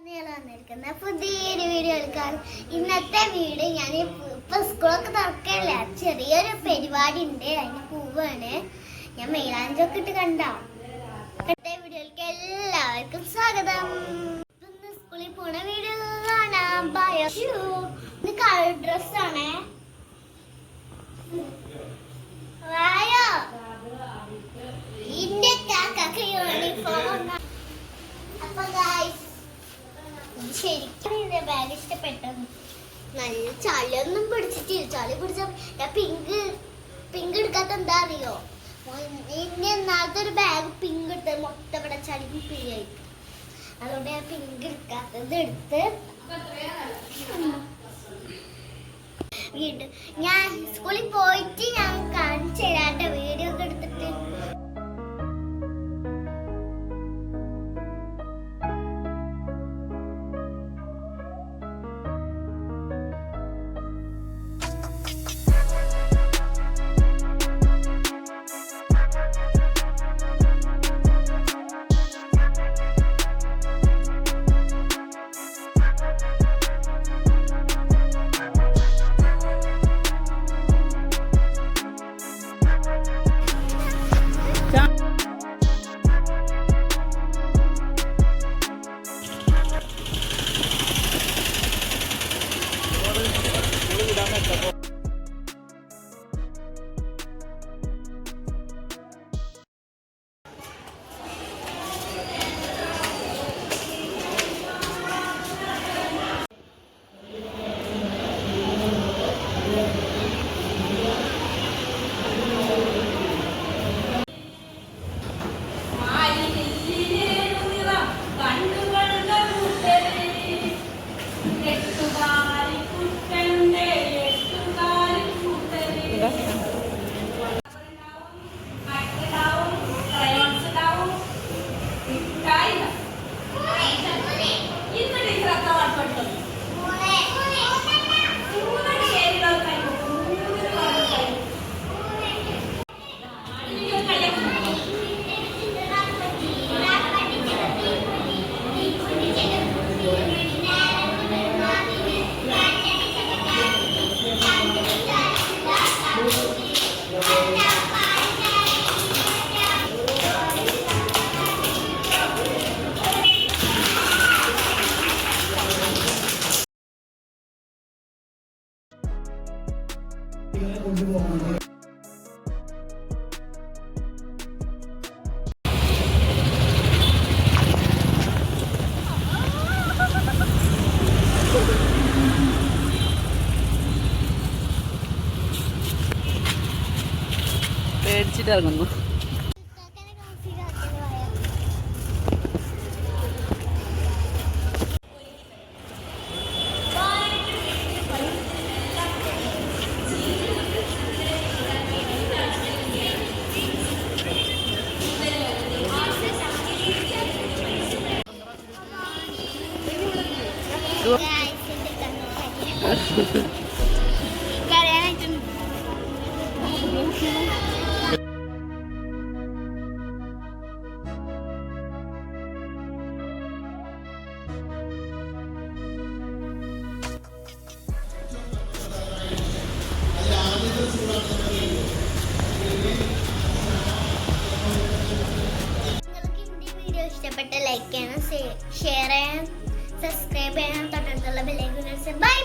പുതിയൊരു വീഡിയോ എടുക്കാൻ ഇന്നത്തെ വീഡിയോ ഞാൻ ഇപ്പൊ സ്കൂളൊക്കെ തുറക്കല്ല ചെറിയൊരു പരിപാടി ഉണ്ട് അതിന് പോവാണ് ഞാൻ മെയിലാഞ്ചൊക്കെ ഇട്ട് കണ്ടോ ഇന്നത്തെ വീഡിയോയിലേക്ക് എല്ലാവർക്കും സ്വാഗതം ഇന്ന് സ്കൂളിൽ പോണ വീഡിയോ കാണാം ഇത് കളർ ഡ്രസ്സാണേ വായോ ഇന്റെ കാക്കക്ക് യൂണിഫോം അപ്പൊ ഗൈസ് ശരിക്കും എന്റെ ബാഗ് ഇഷ്ടപ്പെട്ടു നല്ല ചളിയൊന്നും പിടിച്ചിട്ടില്ല ചളി പിടിച്ച ഞാൻ പിങ്ക് എടുക്കാത്ത എന്താ അറിയോ ഇനി എന്നാലത്തെ ഒരു ബാഗ് പിങ്ക് എടുത്തത് മൊത്തം ഇവിടെ ചളി പിഴിയായി അതുകൊണ്ട് ഞാൻ പിങ്ക് എടുക്കാത്തത് എടുത്ത് വീണ്ടും ഞാൻ സ്കൂളിൽ പോയിട്ട് ഞാൻ കാണിച്ചു തരാട്ട വീഡിയോ ഒക്കെ എടുത്തിട്ട് പേടിച്ചിട്ട് ഇറങ്ങുന്നു. ഇഷ്ടപ്പെട്ട ലൈക്ക് ചെയ്യണം ഷെയർ ചെയ്യണം സബ്സ്ക്രൈബ് ചെയ്യണം തൊട്ടടുത്തുള്ള ബെൽ ഐക്കൺ ബൈ.